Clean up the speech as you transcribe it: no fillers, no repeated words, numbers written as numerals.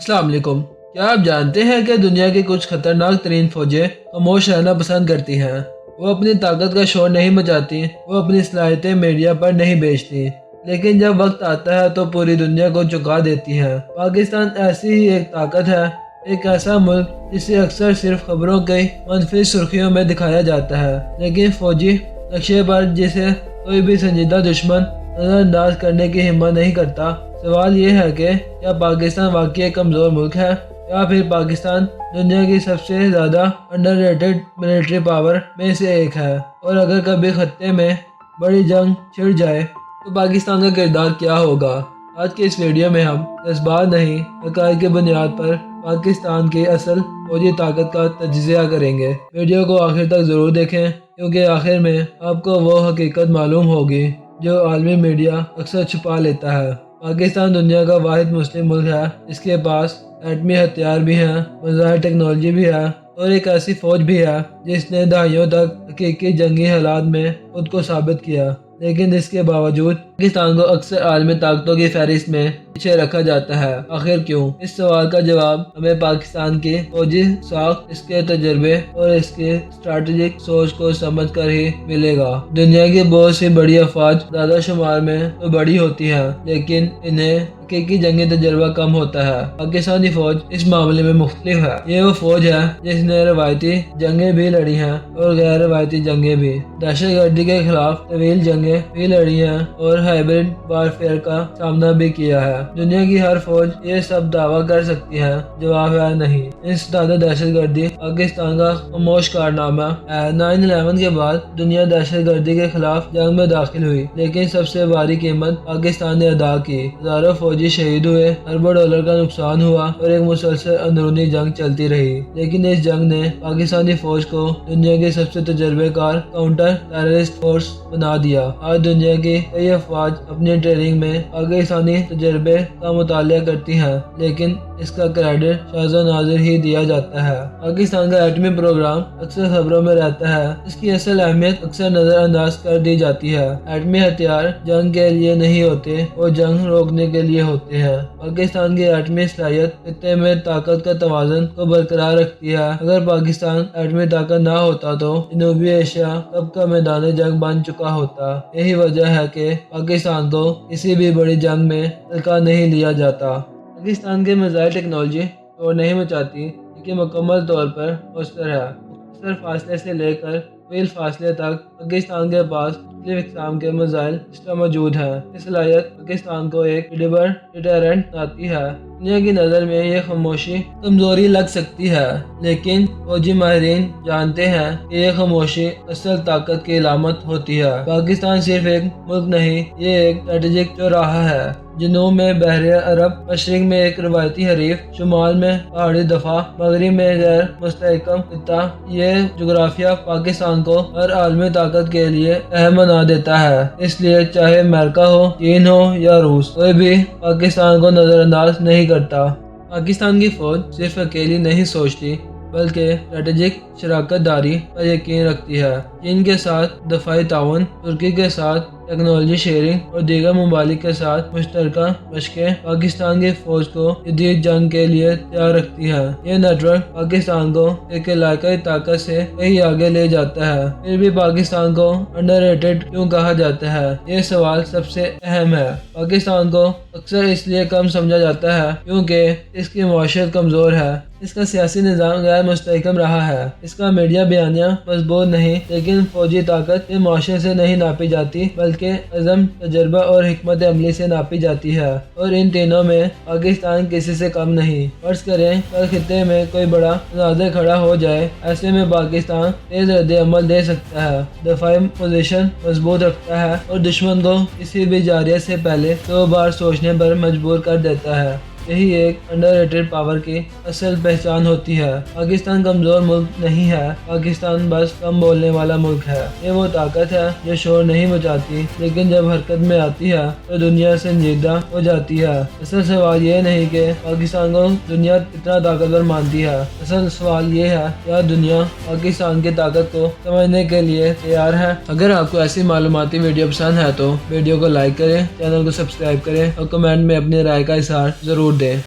अस्सलाम वालेकुम। क्या आप जानते हैं कि दुनिया की कुछ खतरनाक तरीन फौजें खामोश रहना पसंद करती हैं। वो अपनी ताकत का शोर नहीं मचाती, वो अपनी सलाहियतें मीडिया पर नहीं बेचती, लेकिन जब वक्त आता है तो पूरी दुनिया को चुका देती हैं। पाकिस्तान ऐसी ही एक ताकत है, एक ऐसा मुल्क जिसे अक्सर सिर्फ खबरों की मनफी सुर्खियों में दिखाया जाता है, लेकिन फौजी नक्शे पर जिसे कोई भी संजीदा दुश्मन नजरअंदाज करने की हिम्मत नहीं करता। सवाल ये है कि क्या पाकिस्तान वाकई एक कमज़ोर मुल्क है या फिर पाकिस्तान दुनिया की सबसे ज़्यादा अंडररेटेड मिलिट्री पावर में से एक है, और अगर कभी खत्ते में बड़ी जंग छिड़ जाए तो पाकिस्तान का किरदार क्या होगा। आज के इस वीडियो में हम जज्बात नहीं हक़ाइक़ की बुनियाद पर पाकिस्तान की असल फौजी ताकत का तज्ज़िया करेंगे। वीडियो को आखिर तक ज़रूर देखें, क्योंकि आखिर में आपको वो हकीकत मालूम होगी जो आलमी मीडिया अक्सर छुपा लेता है। पाकिस्तान दुनिया का वाहिद मुस्लिम मुल्क है जिसके पास एटमी हथियार भी हैं, मिसाइल टेक्नोलॉजी भी है और एक ऐसी फौज भी है जिसने दहाइयों तक हकीकी जंगी हालात में खुद को साबित किया। लेकिन इसके बावजूद पाकिस्तान को अक्सर आलमी ताकतों की फहरिस्त में पीछे रखा जाता है। आखिर क्यों? इस सवाल का जवाब हमें पाकिस्तान की फौजी साख, इसके तजर्बे और इसके स्ट्रैटेजिक सोच को समझ कर ही मिलेगा। दुनिया की बहुत सी बड़ी अफवाज ज्यादा शुमार में तो बड़ी होती है, लेकिन इन्हें हकीकी जंगी तजर्बा कम होता है। पाकिस्तानी फौज इस मामले में मुख्तलिफ है। ये वो फौज है जिसने रवायती जंगें भी लड़ी हैं और गैर रवायती जंगें भी, दहशत गर्दी के खिलाफ तवील जंगें भी लड़ी हैं और हाइब्रिड वारफेयर का सामना भी किया है। दुनिया की हर फौज ये सब दावा कर सकती है, जवाब है नहीं। इस ज्यादा दहशत गर्दी पाकिस्तान का खामोश कारनामा है। 9/11 के बाद दुनिया दहशत गर्दी के खिलाफ जंग में दाखिल हुई, लेकिन सबसे भारी कीमत पाकिस्तान ने अदा की। हजारों फौजी शहीद हुए, अरबों डॉलर का नुकसान हुआ और एक मुसलसल अंदरूनी जंग चलती रही। लेकिन इस जंग ने पाकिस्तानी फौज को दुनिया की सबसे तजर्बेकार काउंटर टेररिस्ट फोर्स बना दिया। आज दुनिया की कई अफवाज अपनी ट्रेनिंग में पाकिस्तानी तजर्बे का मुतालिया करती हैं, लेकिन इसका क्रेडिट शाहजहां नाजिर ही दिया जाता है। पाकिस्तान का एटमी प्रोग्राम अक्सर खबरों में रहता है, इसकी असल अहमियत अक्सर नजरअंदाज कर दी जाती है। एटमी हथियार जंग के लिए नहीं होते, वो जंग रोकने के लिए होते हैं। पाकिस्तान की एटमी सलाहियत खित्ते में ताकत का तवाज़ुन को बरकरार रखती है। अगर पाकिस्तान एटमी ताकत ना होता तो जनूबी एशिया कब का मैदान जंग बन चुका होता। यही वजह है कि पाकिस्तान को किसी भी बड़ी जंग में हल्का नहीं लिया जाता। पाकिस्तान की मिसाइल टेक्नोलॉजी शोर नहीं मचाती, लेकिन मुकम्मल तौर पर मुस्तर है। मुख्तसर फासले से लेकर तवील फासले तक पाकिस्तान के पास मुख्तलिफ इक़साम के मिसाइल सिस्टम मौजूद है। इस सलाहियत पाकिस्तान को एक क्रेडिबल डिटरेंट बनाती है। दुनिया की नज़र में ये खामोशी कमजोरी लग सकती है, लेकिन फौजी माहिरीन जानते हैं कि ये खामोशी असल ताकत की अलामत होती है। पाकिस्तान सिर्फ एक मुल्क नहीं, ये एक स्ट्रेटेजिक चौराहा है। जनूब में बहरे अरब, मशरिक में एक रवायती हरीफ, शुमाल में पहाड़ी दफा, मगरिब में गैर मुस्तहकम खित्ता। ये जोग्राफिया पाकिस्तान को हर आलमी ताकत के लिए अहम बना देता है। इसलिए चाहे अमेरिका हो, चीन हो या रूस, कोई भी पाकिस्तान को नजरअंदाज नहीं करता। पाकिस्तान की फौज सिर्फ अकेली नहीं सोचती, बल्कि स्ट्रेटेजिक शराकत दारी पर यकीन रखती है। चीन के साथ दफाई ताउन, तुर्की के साथ टेक्नोलॉजी शेयरिंग और दीगर ममालिक के साथ मुश्तरका मशकें पाकिस्तान की फौज को जदीद जंग के लिए तैयार रखती है। ये नेटवर्क पाकिस्तान को एक इलाकाई ताकत से कहीं आगे ले जाता है। फिर भी पाकिस्तान को अंडररेटेड क्यों कहा जाता है? ये सवाल सबसे अहम है। पाकिस्तान को अक्सर इसलिए कम समझा जाता है क्योंकि इसकी मौशत कमजोर है, इसका सियासी निज़ाम गैर मुस्तहकम रहा है, इसका मीडिया बयानिया मजबूत नहीं, लेकिन फौजी ताकत ये माशरे से नहीं नापी जाती, बल्कि अज़म, तजर्बा और हिकमत अमली से नापी जाती है। और इन तीनों में पाकिस्तान किसी से कम नहीं। फर्ज करें कल खित्ते में कोई बड़ा तनाज़ा खड़ा हो जाए, ऐसे में पाकिस्तान तेज रद्द अमल दे सकता है, दफाई पोजीशन मजबूत रखता है और दुश्मन को किसी भी जारियत से पहले 2 बार सोचने पर मजबूर कर देता है। यही एक अंडररेटेड पावर की असल पहचान होती है। पाकिस्तान कमजोर मुल्क नहीं है, पाकिस्तान बस कम बोलने वाला मुल्क है। ये वो ताकत है जो शोर नहीं मचाती, लेकिन जब हरकत में आती है तो दुनिया संजीदा हो जाती है। असल सवाल ये नहीं कि पाकिस्तान को दुनिया कितना ताकतवर मानती है, असल सवाल ये है क्या दुनिया पाकिस्तान की ताकत को समझने के लिए तैयार है। अगर आपको ऐसी मालूमाती वीडियो पसंद है तो वीडियो को लाइक करें, चैनल को सब्सक्राइब करें और कमेंट में अपनी राय का इज़हार जरूर दें।